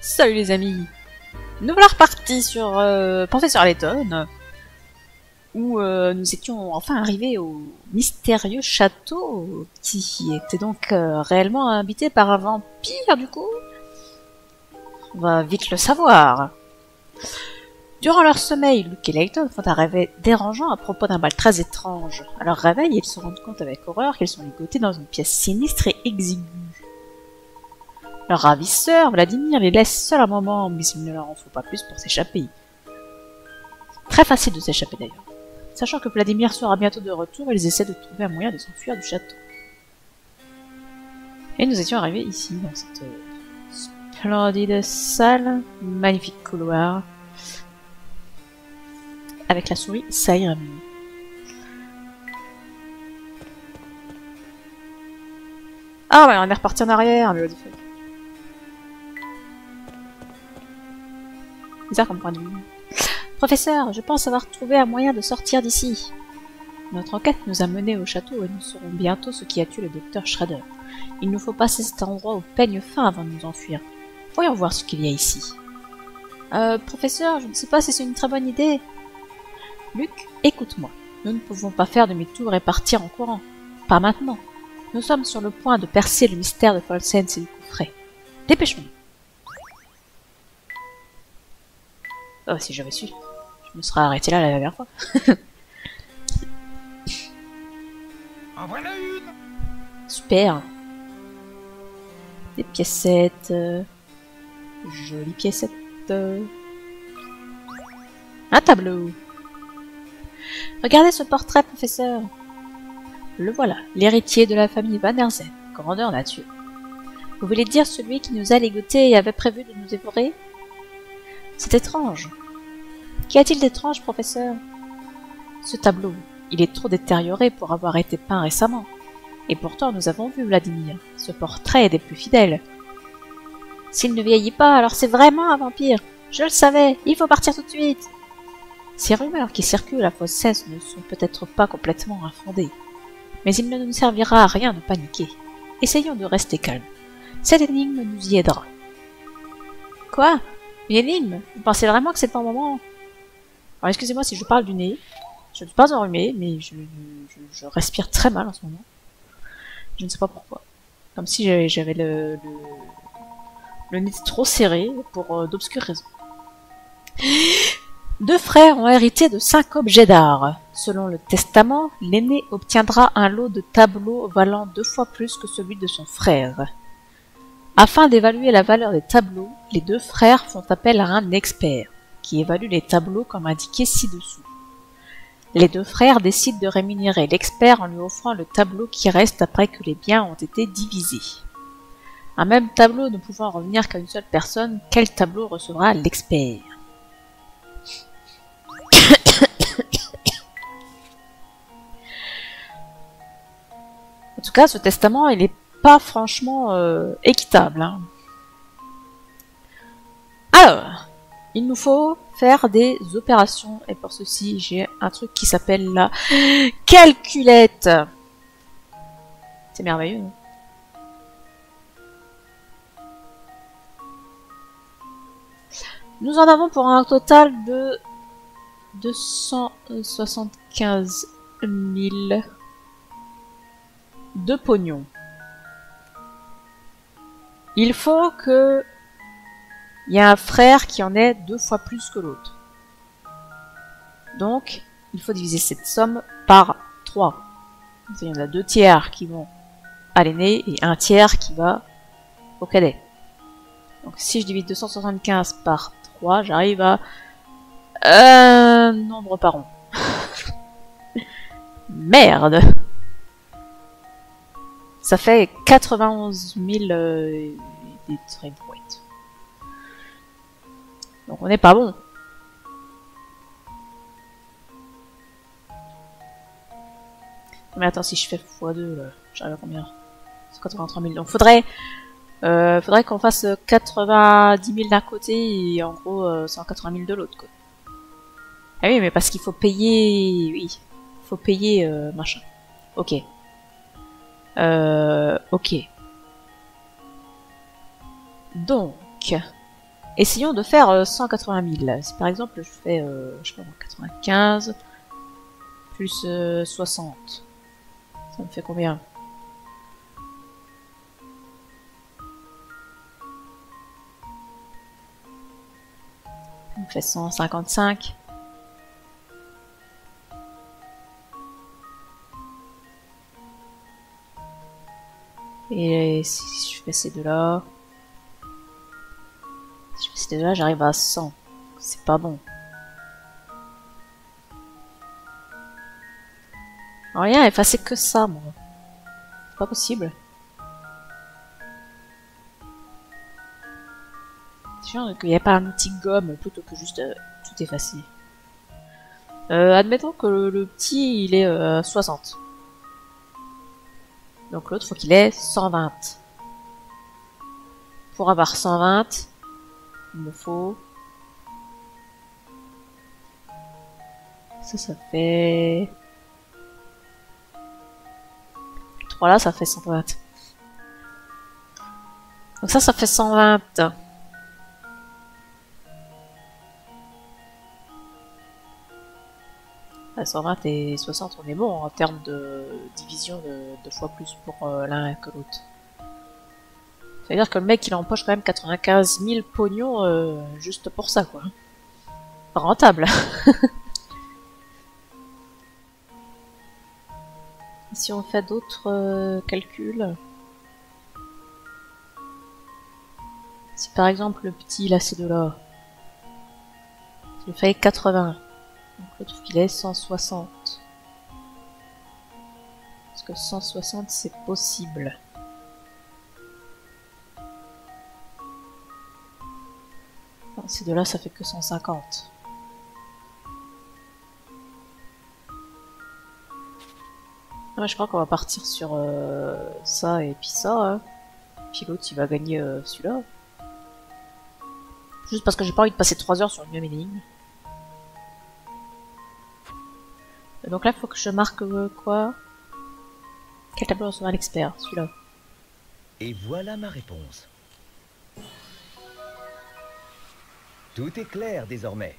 Salut les amis. Nous voilà repartis sur Professeur Layton, où nous étions enfin arrivés au mystérieux château qui était donc réellement habité par un vampire du coup. On va vite le savoir. Durant leur sommeil, Luke et Layton font un réveil dérangeant à propos d'un bal très étrange. À leur réveil, ils se rendent compte avec horreur qu'ils sont ligotés dans une pièce sinistre et exiguë. Leur ravisseur, Vladimir, les laisse seuls un moment, mais il ne leur en faut pas plus pour s'échapper. Très facile de s'échapper d'ailleurs. Sachant que Vladimir sera bientôt de retour, ils essaient de trouver un moyen de s'enfuir du château. Et nous étions arrivés ici, dans cette splendide salle, magnifique couloir, avec la souris, ça ira mieux. Ah ouais, on est reparti en arrière, mais what the fuck. Bizarre comme point de vue. Professeur, je pense avoir trouvé un moyen de sortir d'ici. Notre enquête nous a menés au château et nous saurons bientôt ce qui a tué le docteur Schrader. Il nous faut passer cet endroit au peigne fin avant de nous enfuir. Voyons voir ce qu'il y a ici. Professeur, je ne sais pas si c'est une très bonne idée. Luke, écoute-moi. Nous ne pouvons pas faire demi-tour et partir en courant. Pas maintenant. Nous sommes sur le point de percer le mystère de Folsen's et du coffret. Dépêchons-nous. Oh, si j'avais su, je me serais arrêté là la dernière fois. En voilà une. Super. Des piécettes. Jolies piécettes. Un tableau. Regardez ce portrait, professeur. Le voilà, l'héritier de la famille Van Herzen, grandeur nature. Vous voulez dire celui qui nous a ligotés et avait prévu de nous dévorer? C'est étrange. Qu'y a-t-il d'étrange, professeur? Ce tableau, il est trop détérioré pour avoir été peint récemment. Et pourtant, nous avons vu Vladimir. Ce portrait est des plus fidèles. S'il ne vieillit pas, alors c'est vraiment un vampire. Je le savais, il faut partir tout de suite. Ces rumeurs qui circulent à Folsen's ne sont peut-être pas complètement infondées. Mais il ne nous servira à rien de paniquer. Essayons de rester calmes. Cette énigme nous y aidera. Quoi? Une énigme? Vous pensez vraiment que c'est pas un moment? Alors excusez-moi si je parle du nez. Je ne suis pas enrhumée, mais je respire très mal en ce moment. Je ne sais pas pourquoi. Comme si j'avais le nez trop serré pour d'obscures raisons. Deux frères ont hérité de 5 objets d'art. Selon le testament, l'aîné obtiendra un lot de tableaux valant 2 fois plus que celui de son frère. Afin d'évaluer la valeur des tableaux, les deux frères font appel à un expert, qui évalue les tableaux comme indiqué ci-dessous. Les deux frères décident de rémunérer l'expert en lui offrant le tableau qui reste après que les biens ont été divisés. Un même tableau ne pouvant revenir qu'à une seule personne, quel tableau recevra l'expert? En tout cas, ce testament, il est pas franchement équitable. Hein. Alors, il nous faut faire des opérations. Et pour ceci, j'ai un truc qui s'appelle la calculette. C'est merveilleux, non? Nous en avons pour un total de 275 000 de pognon. Il faut que il y ait un frère qui en ait 2 fois plus que l'autre. Donc, il faut diviser cette somme par 3. Il y en a 2 tiers qui vont à l'aîné et 1 tiers qui va au cadet. Donc si je divise 275 par 3, j'arrive à un nombre par rond. Merde! Ça fait 91 000 des très brouettes. Donc on n'est pas bon. Mais attends, si je fais x2, j'arrive à combien? C'est 83 000. Donc faudrait qu'on fasse 90 000 d'un côté et en gros 180 000 de l'autre. Ah oui, mais parce qu'il faut payer... Oui, il faut payer machin. Ok. Ok. Donc, Essayons de faire 180 000. Si par exemple je fais, je sais pas, 95 plus 60, ça me fait combien? Ça me fait 155. Et si je fais ces deux-là... Si je fais ces deux-là, j'arrive à 100. C'est pas bon. Rien, effacer que ça, moi. C'est pas possible. C'est sûr qu'il n'y a pas un outil gomme plutôt que juste tout effacer. Admettons que le petit, il est 60. Donc l'autre, faut qu'il ait 120. Pour avoir 120, il me faut... Ça fait... 3 là, ça fait 120. Donc ça fait 120. À 120 et 60, on est bon en termes de division de fois plus pour l'un que l'autre. Ça veut dire que le mec, il empoche quand même 95 000 pognons juste pour ça, quoi. Pas rentable. Si on fait d'autres calculs... Si par exemple le petit, là, c'est de là. Il fait 80. Donc l'autre, il est 160. Est-ce que 160, c'est possible? Non, ces deux-là, ça fait que 150. Ah, je crois qu'on va partir sur ça et puis ça. Hein. Puis l'autre, il va gagner celui-là. Juste parce que j'ai pas envie de passer 3 heures sur une même énigme. Donc là, il faut que je marque quoi? Quel tableau recevra l'expert? Celui-là. Et voilà ma réponse. Tout est clair désormais.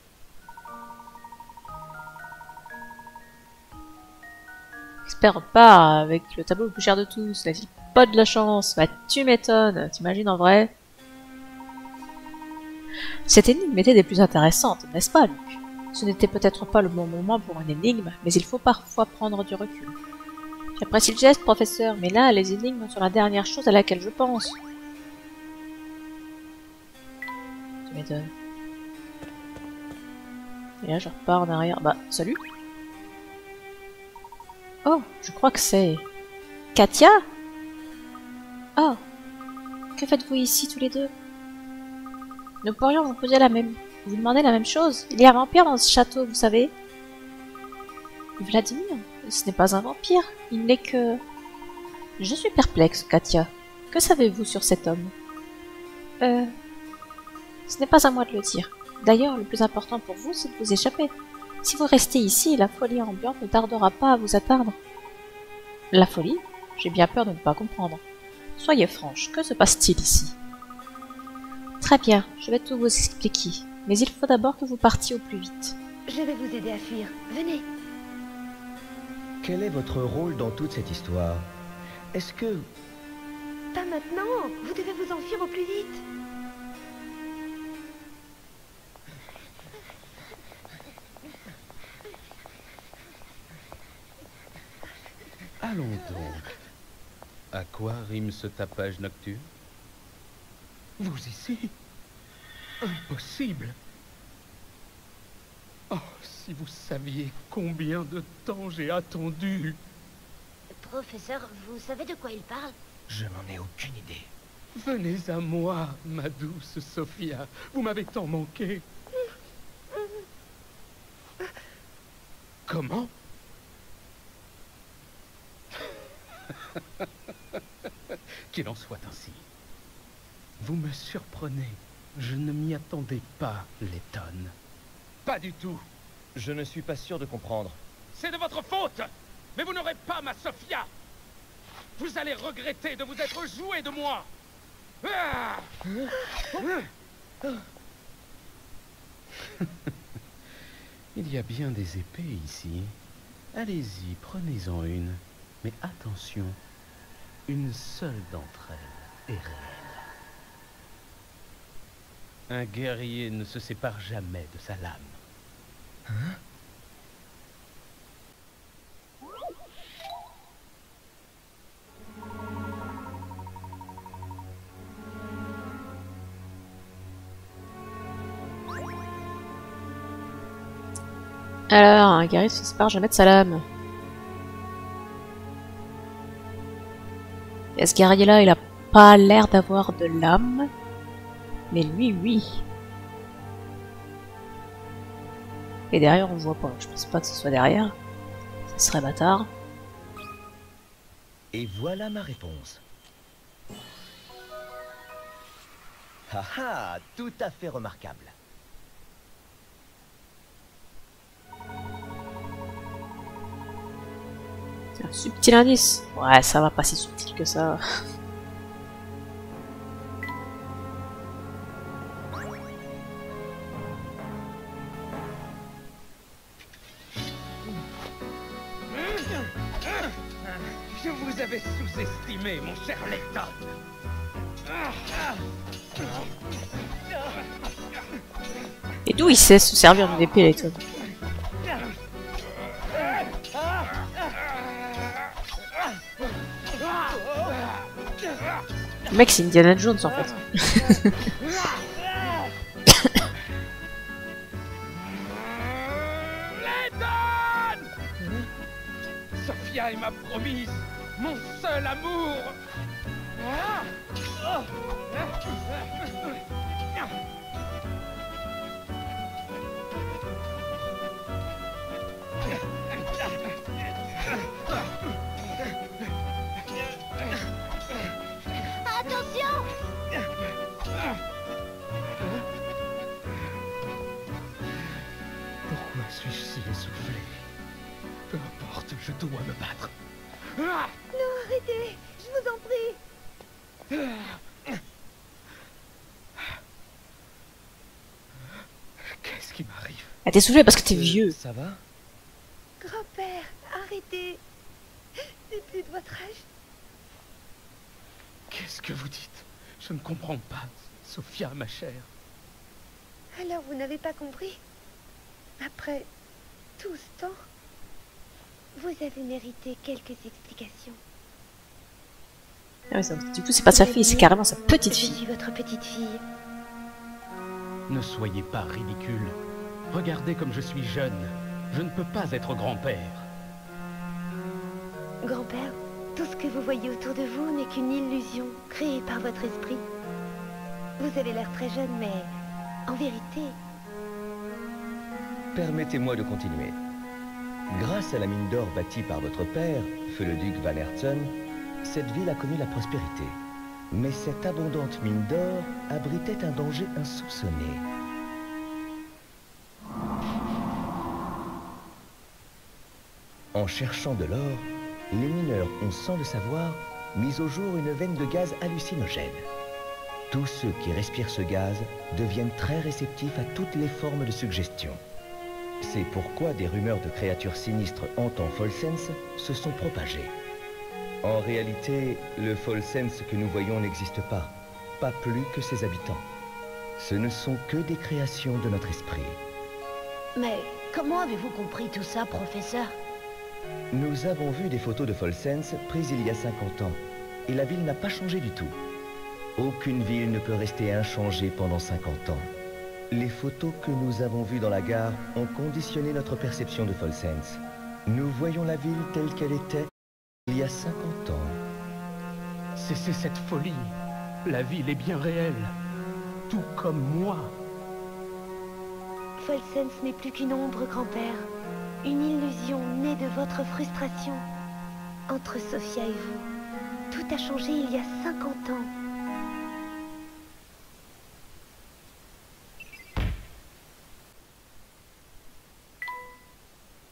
L'expert repart avec le tableau le plus cher de tous. N'a-t-il pas de la chance? Bah tu m'étonnes. T'imagines en vrai? Cette énigme était des plus intéressantes, n'est-ce pas, Luc? Ce n'était peut-être pas le bon moment pour une énigme, mais il faut parfois prendre du recul. J'apprécie le geste, professeur, mais là, les énigmes sont la dernière chose à laquelle je pense. Tu m'étonnes. Et là, je repars en arrière. Bah, salut. Oh, je crois que c'est... Katia? Oh, que faites-vous ici tous les deux? Nous pourrions vous poser vous demander la même chose. Il y a un vampire dans ce château, vous savez. Vladimir, ce n'est pas un vampire, il n'est que... Je suis perplexe, Katia. Que savez-vous sur cet homme? Ce n'est pas à moi de le dire. D'ailleurs, le plus important pour vous, c'est de vous échapper. Si vous restez ici, la folie ambiante ne tardera pas à vous atteindre. La folie? J'ai bien peur de ne pas comprendre. Soyez franche, que se passe-t-il ici? Très bien, je vais tout vous expliquer. Mais il faut d'abord que vous partiez au plus vite. Je vais vous aider à fuir. Venez. Quel est votre rôle dans toute cette histoire? Est-ce que... Pas maintenant. Vous devez vous enfuir au plus vite. Allons donc. À quoi rime ce tapage nocturne? Vous ici? Impossible. Oh, si vous saviez combien de temps j'ai attendu. Professeur, vous savez de quoi il parle? Je n'en ai aucune idée. Venez à moi, ma douce Sophia. Vous m'avez tant manqué. Comment? Qu'il en soit ainsi. Vous me surprenez. Je ne m'y attendais pas, Letton. Pas du tout. Je ne suis pas sûr de comprendre. C'est de votre faute. Mais vous n'aurez pas ma Sophia. Vous allez regretter de vous être joué de moi. Ah Il y a bien des épées ici. Allez-y, prenez-en une. Mais attention, une seule d'entre elles est réelle. Un guerrier ne se sépare jamais de sa lame. Hein? Alors, un guerrier se sépare jamais de sa lame. Et ce guerrier-là, il a pas l'air d'avoir de lame. Mais lui, oui. Et derrière, on voit pas. Je pense pas que ce soit derrière. Ce serait bâtard. Et voilà ma réponse. Haha, tout à fait remarquable. C'est un subtil indice. Ouais, ça va pas si subtil que ça. Je vous avais sous-estimé, mon cher Lecton. Et d'où il sait se servir d'une épée, les trucs. Le mec, c'est Indiana Jones en fait. Lecton! Sophia est ma promise, mon seul amour. Attention! Pourquoi suis-je si essoufflé? Peu importe, je dois me battre. Non, arrêtez! Je vous en prie! Qu'est-ce qui m'arrive? Ah, t'es soufflé parce que t'es vieux. Ça va? Grand-père, arrêtez! C'est plus de votre âge. Qu'est-ce que vous dites? Je ne comprends pas, Sophia, ma chère. Alors vous n'avez pas compris? Après tout ce temps, vous avez mérité quelques explications. Ah ouais, du coup, c'est pas sa fille, c'est carrément sa petite Je fille. suis votre petite fille. Ne soyez pas ridicule. Regardez comme je suis jeune. Je ne peux pas être grand-père. Grand-père, tout ce que vous voyez autour de vous n'est qu'une illusion créée par votre esprit. Vous avez l'air très jeune, mais en vérité, Permettez-moi de continuer. Grâce à la mine d'or bâtie par votre père, feu le duc Van Herzen, cette ville a connu la prospérité. Mais cette abondante mine d'or abritait un danger insoupçonné. En cherchant de l'or, les mineurs ont, sans le savoir, mis au jour une veine de gaz hallucinogène. Tous ceux qui respirent ce gaz deviennent très réceptifs à toutes les formes de suggestion. C'est pourquoi des rumeurs de créatures sinistres hantant Folsens se sont propagées. En réalité, le Folsens que nous voyons n'existe pas plus que ses habitants. Ce ne sont que des créations de notre esprit. Mais comment avez-vous compris tout ça, professeur? Nous avons vu des photos de Folsens prises il y a 50 ans, et la ville n'a pas changé du tout. Aucune ville ne peut rester inchangée pendant 50 ans. Les photos que nous avons vues dans la gare ont conditionné notre perception de Folsens. Nous voyons la ville telle qu'elle était il y a 50 ans. Cessez cette folie. La ville est bien réelle. Tout comme moi. Folsens n'est plus qu'une ombre, grand-père. Une illusion née de votre frustration. Entre Sophia et vous, tout a changé il y a 50 ans.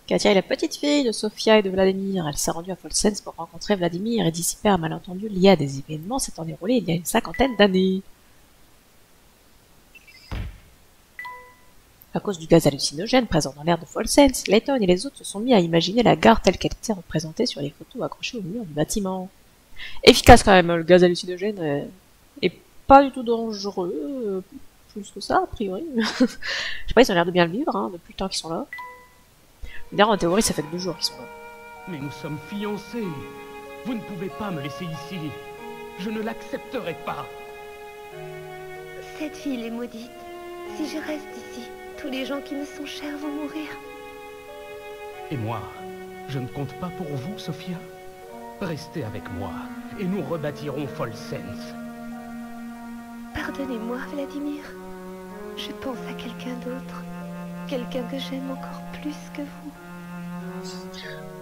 Katia est la petite fille de Sophia et de Vladimir. Elle s'est rendue à Folsens pour rencontrer Vladimir et dissiper un malentendu lié à des événements s'étant déroulés il y a une 50aine d'années. À cause du gaz hallucinogène présent dans l'air de Folsens, Layton et les autres se sont mis à imaginer la gare telle qu'elle était représentée sur les photos accrochées au mur du bâtiment. Efficace quand même, le gaz hallucinogène est pas du tout dangereux, plus que ça a priori. Je sais pas, ils ont l'air de bien le vivre, hein, depuis le temps qu'ils sont là. D'ailleurs, en théorie, ça fait que 2 jours qu'ils sont là. Mais nous sommes fiancés. Vous ne pouvez pas me laisser ici. Je ne l'accepterai pas. Cette ville est maudite. Si je reste ici, tous les gens qui me sont chers vont mourir. Et moi, je ne compte pas pour vous, Sophia. Restez avec moi, et nous rebâtirons Folsens. Pardonnez-moi, Vladimir. Je pense à quelqu'un d'autre. Quelqu'un que j'aime encore plus que vous.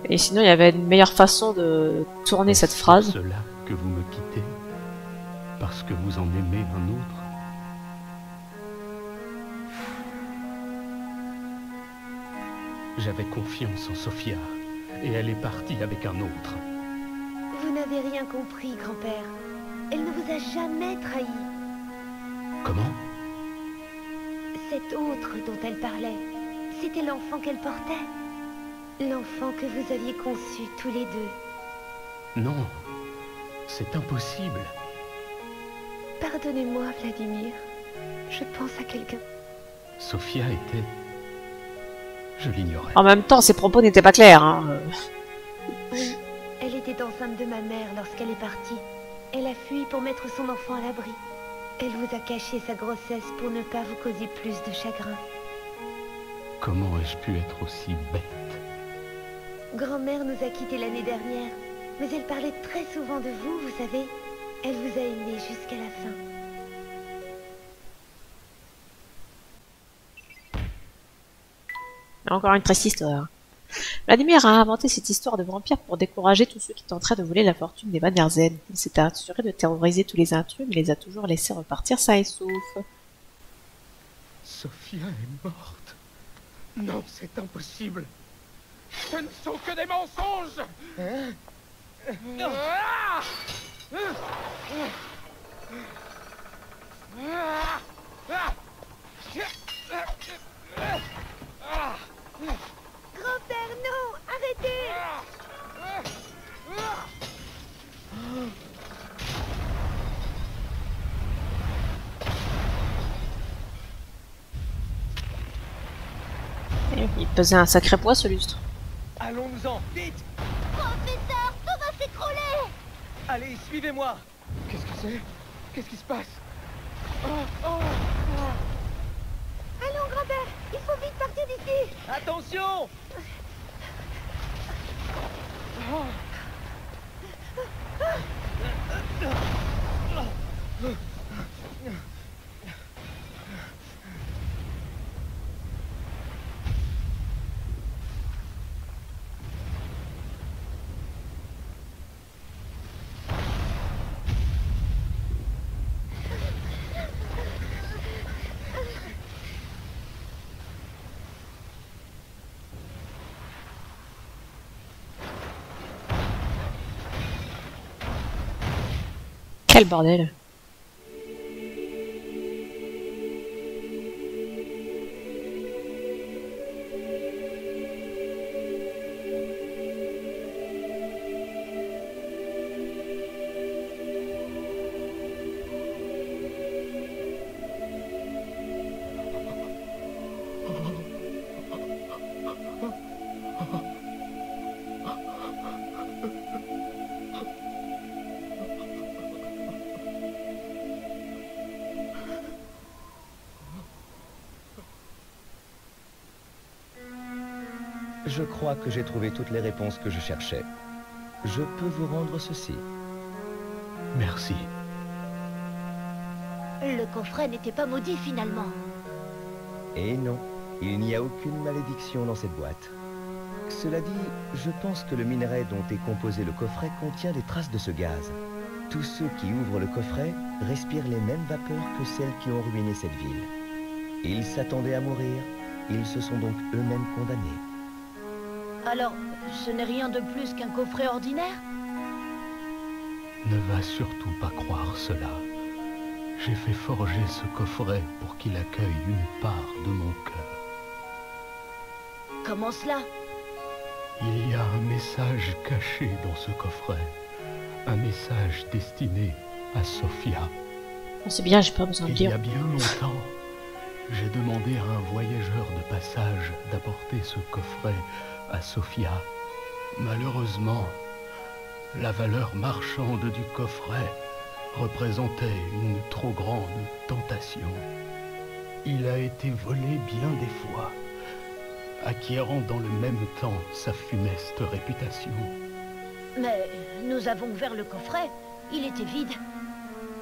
Et sinon, il y avait une meilleure façon de tourner cette phrase. C'est pour cela que vous me quittez? Parce que vous en aimez un autre? J'avais confiance en Sophia, et elle est partie avec un autre. Vous n'avez rien compris, grand-père. Elle ne vous a jamais trahi. Comment? Cet autre dont elle parlait, c'était l'enfant qu'elle portait. L'enfant que vous aviez conçu tous les deux. Non, c'est impossible. Pardonnez-moi, Vladimir. Je pense à quelqu'un. Sophia était... Je l'ignorais. En même temps, ses propos n'étaient pas clairs. Hein. Oui, elle était enceinte de ma mère lorsqu'elle est partie. Elle a fui pour mettre son enfant à l'abri. Elle vous a caché sa grossesse pour ne pas vous causer plus de chagrin. Comment ai-je pu être aussi bête? Grand-mère nous a quittés l'année dernière, mais elle parlait très souvent de vous, vous savez. Elle vous a aimé jusqu'à la fin. Encore une triste histoire. Vladimir a inventé cette histoire de vampire pour décourager tous ceux qui tenteraient de voler la fortune des Van Herzen. Il s'est assuré de terroriser tous les intrus, mais les a toujours laissés repartir sains et saufs. Sophia est morte. Non, c'est impossible. Ce ne sont que des mensonges. Grand-père, non! Arrêtez! Il pesait un sacré poids, ce lustre. Allons-nous-en, vite! Professeur, tout va s'écrouler! Allez, suivez-moi! Qu'est-ce que c'est? Qu'est-ce qui se passe? Allons, grand-père, il faut vite partir d'ici! Attention! Quel bordel. Je crois que j'ai trouvé toutes les réponses que je cherchais. Je peux vous rendre ceci. Merci. Le coffret n'était pas maudit finalement. Et non, il n'y a aucune malédiction dans cette boîte. Cela dit, je pense que le minerai dont est composé le coffret contient des traces de ce gaz. Tous ceux qui ouvrent le coffret respirent les mêmes vapeurs que celles qui ont ruiné cette ville. Ils s'attendaient à mourir, ils se sont donc eux-mêmes condamnés. Alors, ce n'est rien de plus qu'un coffret ordinaire? Ne va surtout pas croire cela. J'ai fait forger ce coffret pour qu'il accueille une part de mon cœur. Comment cela? Il y a un message caché dans ce coffret. Un message destiné à Sophia. C'est bien, j'ai pas besoin de Il y lire. a bien longtemps, j'ai demandé à un voyageur de passage d'apporter ce coffret à Sophia. Malheureusement, la valeur marchande du coffret représentait une trop grande tentation. Il a été volé bien des fois, acquérant dans le même temps sa funeste réputation. Mais nous avons ouvert le coffret. Il était vide.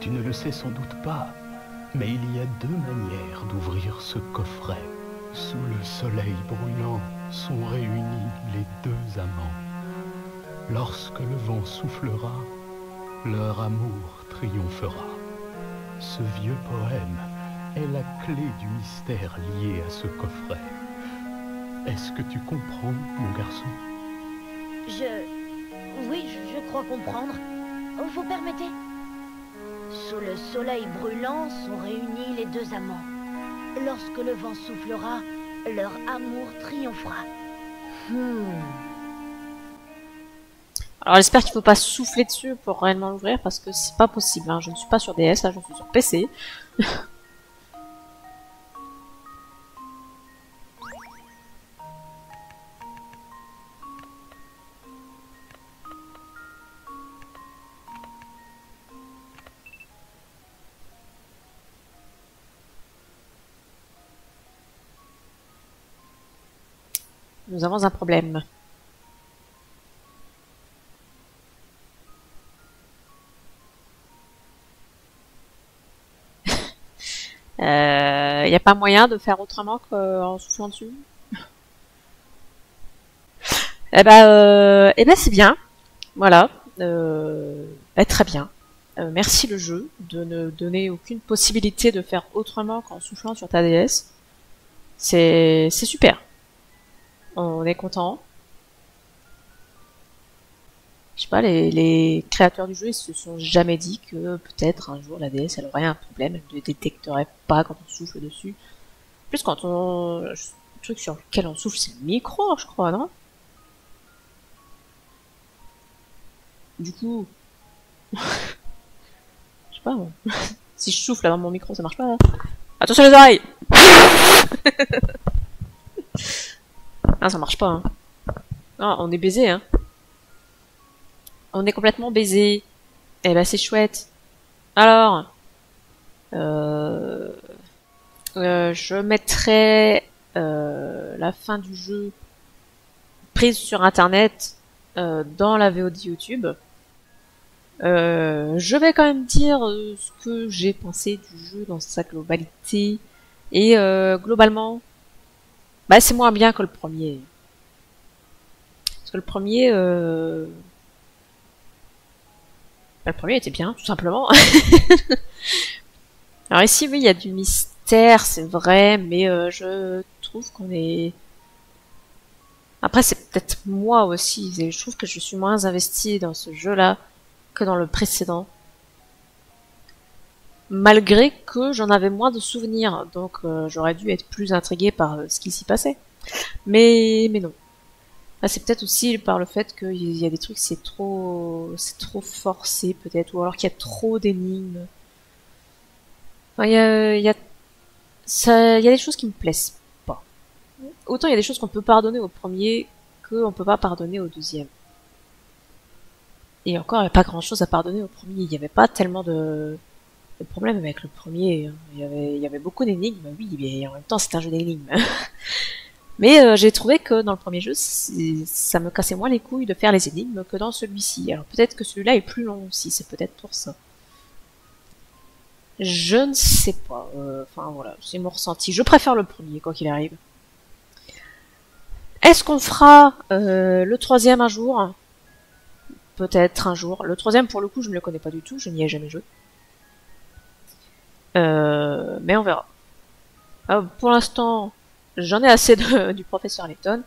Tu ne le sais sans doute pas, mais il y a deux manières d'ouvrir ce coffret. Sous le soleil brûlant sont réunis les deux amants. Lorsque le vent soufflera, leur amour triomphera. Ce vieux poème est la clé du mystère lié à ce coffret. Est-ce que tu comprends, mon garçon? Oui, je crois comprendre. Vous permettez? Sous le soleil brûlant sont réunis les deux amants. Lorsque le vent soufflera, leur amour triomphera. Alors j'espère qu'il faut pas souffler dessus pour réellement l'ouvrir parce que c'est pas possible. Hein. Je ne suis pas sur DS, là je suis sur PC. Nous avons un problème. Il n'y a pas moyen de faire autrement qu'en soufflant dessus? Eh ben c'est bien. Voilà. Très bien. Merci le jeu de ne donner aucune possibilité de faire autrement qu'en soufflant sur ta DS. C'est super. On est content. Je sais pas, les créateurs du jeu, ils se sont jamais dit que peut-être un jour la DS elle aurait un problème, elle ne détecterait pas quand on souffle dessus. En plus quand le truc sur lequel on souffle c'est le micro, je crois, non? Du coup, je sais pas, moi. Si je souffle avant mon micro, ça marche pas. Hein. Attention les oreilles. Ah, ça marche pas. Hein. Non, on est baisé, hein. On est complètement baisé. Eh ben c'est chouette. Alors, je mettrai la fin du jeu prise sur internet dans la VOD YouTube. Je vais quand même dire ce que j'ai pensé du jeu dans sa globalité. Et globalement, bah c'est moins bien que le premier. Parce que le premier était bien, tout simplement. Alors ici, oui, il y a du mystère, c'est vrai, mais je trouve qu'on est... Après, c'est peut-être moi aussi, je trouve que je suis moins investie dans ce jeu-là que dans le précédent. Malgré que j'en avais moins de souvenirs, donc j'aurais dû être plus intriguée par ce qui s'y passait. Mais non. Ah, c'est peut-être aussi par le fait qu'il y a des trucs, c'est trop forcé peut-être, ou alors qu'il y a trop d'énigmes. Enfin, il y a des choses qui me plaisent pas. Autant il y a des choses qu'on peut pardonner au premier qu'on peut pas pardonner au deuxième. Et encore, il n'y a pas grand-chose à pardonner au premier. Il n'y avait pas tellement de problèmes avec le premier. Il y avait beaucoup d'énigmes, oui, mais en même temps c'est un jeu d'énigmes. Mais j'ai trouvé que dans le premier jeu, ça me cassait moins les couilles de faire les énigmes que dans celui-ci. Alors peut-être que celui-là est plus long aussi, c'est peut-être pour ça. Je ne sais pas. Enfin voilà, c'est mon ressenti. Je préfère le premier, quoi qu'il arrive. Est-ce qu'on fera le troisième un jour? Peut-être un jour. Le troisième, pour le coup, je ne le connais pas du tout, je n'y ai jamais joué. Mais on verra. Pour l'instant... J'en ai assez du professeur Layton.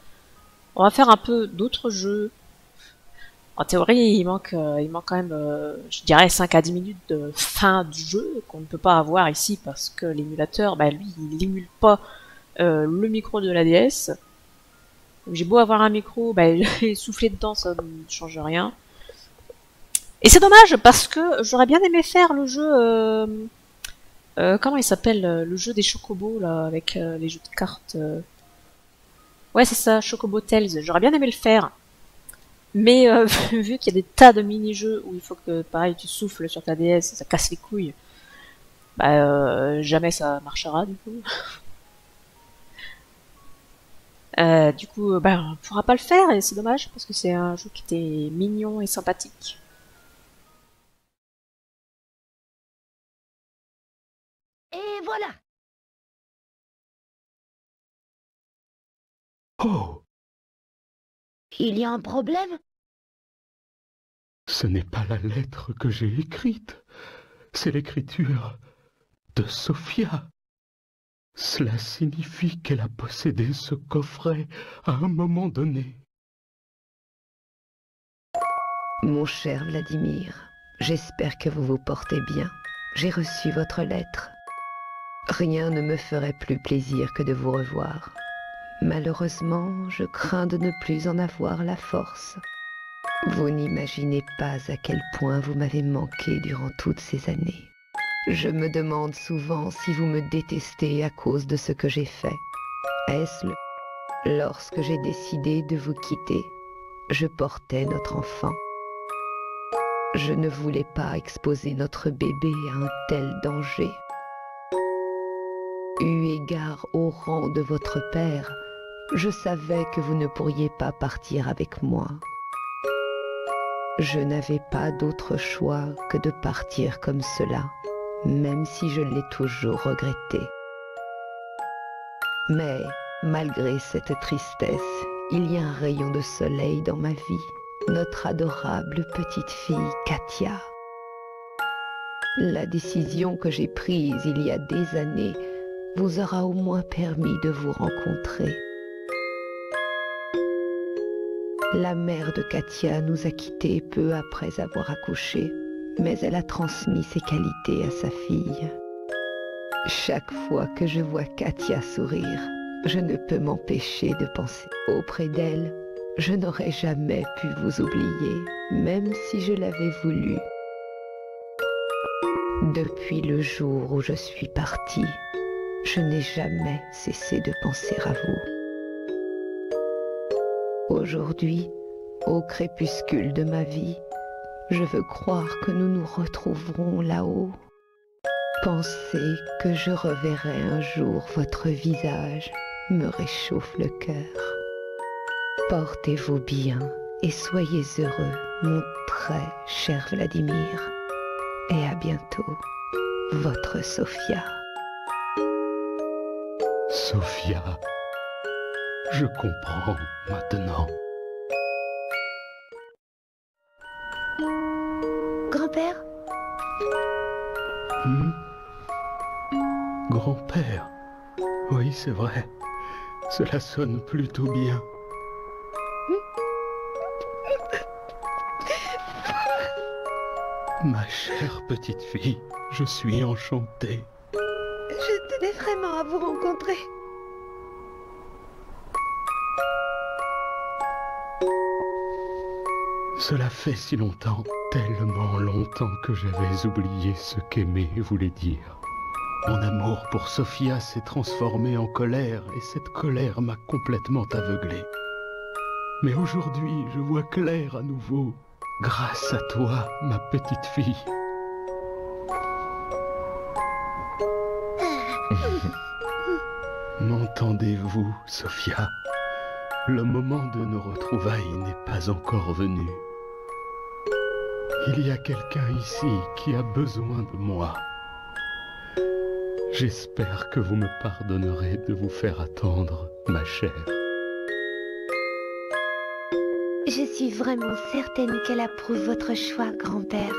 On va faire un peu d'autres jeux. En théorie, il manque quand même, je dirais, 5 à 10 minutes de fin du jeu qu'on ne peut pas avoir ici parce que l'émulateur, bah lui, il émule pas le micro de la DS. J'ai beau avoir un micro, bah, souffler dedans, ça ne change rien. Et c'est dommage, parce que j'aurais bien aimé faire le jeu... comment il s'appelle, le jeu des chocobos, là, avec les jeux de cartes. Ouais, c'est ça, Chocobo Tales. J'aurais bien aimé le faire. Mais vu qu'il y a des tas de mini-jeux où il faut que, pareil, tu souffles sur ta DS, ça casse les couilles, bah jamais ça marchera, du coup. Du coup, bah, on pourra pas le faire, et c'est dommage, parce que c'est un jeu qui était mignon et sympathique. Et voilà. Oh, Il y a un problème? ce n'est pas la lettre que j'ai écrite, c'est l'écriture de Sophia. Cela signifie qu'elle a possédé ce coffret à un moment donné. Mon cher Vladimir, j'espère que vous vous portez bien. J'ai reçu votre lettre. Rien ne me ferait plus plaisir que de vous revoir. Malheureusement, je crains de ne plus en avoir la force. Vous n'imaginez pas à quel point vous m'avez manqué durant toutes ces années. Je me demande souvent si vous me détestez à cause de ce que j'ai fait. Est-ce lorsque j'ai décidé de vous quitter, je portais notre enfant. Je ne voulais pas exposer notre bébé à un tel danger. Eu égard au rang de votre père, je savais que vous ne pourriez pas partir avec moi. Je n'avais pas d'autre choix que de partir comme cela, même si je l'ai toujours regretté. Mais, malgré cette tristesse, il y a un rayon de soleil dans ma vie, notre adorable petite fille Katia. La décision que j'ai prise il y a des années vous aura au moins permis de vous rencontrer. La mère de Katia nous a quittés peu après avoir accouché, mais elle a transmis ses qualités à sa fille. Chaque fois que je vois Katia sourire, je ne peux m'empêcher de penser auprès d'elle. Je n'aurais jamais pu vous oublier, même si je l'avais voulu. Depuis le jour où je suis partie, je n'ai jamais cessé de penser à vous. Aujourd'hui, au crépuscule de ma vie, je veux croire que nous nous retrouverons là-haut. Penser que je reverrai un jour votre visage me réchauffe le cœur. Portez-vous bien et soyez heureux, mon très cher Vladimir. Et à bientôt, votre Sophia. Sophia, je comprends maintenant. Grand-père, Grand-père, oui, c'est vrai. Cela sonne plutôt bien. Ma chère petite fille, je suis enchanté. Je tenais vraiment à vous rencontrer. Cela fait si longtemps, tellement longtemps que j'avais oublié ce qu'aimer voulait dire. Mon amour pour Sophia s'est transformé en colère et cette colère m'a complètement aveuglé. Mais aujourd'hui, je vois clair à nouveau, grâce à toi, ma petite fille. M'entendez-vous, Sophia? Le moment de nos retrouvailles n'est pas encore venu. Il y a quelqu'un ici qui a besoin de moi. J'espère que vous me pardonnerez de vous faire attendre, ma chère. je suis vraiment certaine qu'elle approuve votre choix, grand-père.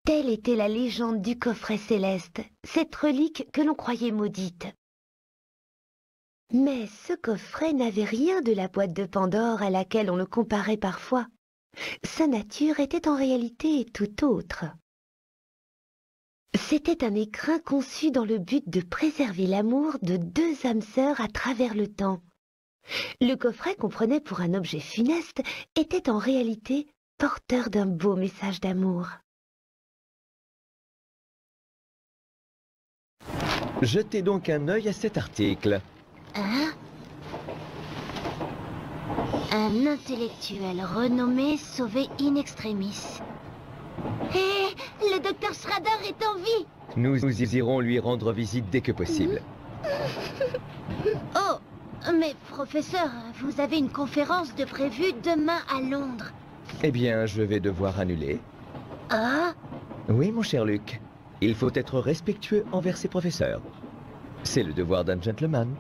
Telle était la légende du coffret céleste, cette relique que l'on croyait maudite. Mais ce coffret n'avait rien de la boîte de Pandore à laquelle on le comparait parfois. Sa nature était en réalité tout autre. C'était un écrin conçu dans le but de préserver l'amour de deux âmes sœurs à travers le temps. Le coffret qu'on prenait pour un objet funeste était en réalité porteur d'un beau message d'amour. Jetez donc un œil à cet article. Hein? Un intellectuel renommé sauvé in extremis. Hé, le docteur Schrader est en vie! Nous irons lui rendre visite dès que possible. Oh, mais professeur, vous avez une conférence de prévue demain à Londres. Eh bien, je vais devoir annuler. Ah? Oui, mon cher Luc. Il faut être respectueux envers ses professeurs. C'est le devoir d'un gentleman.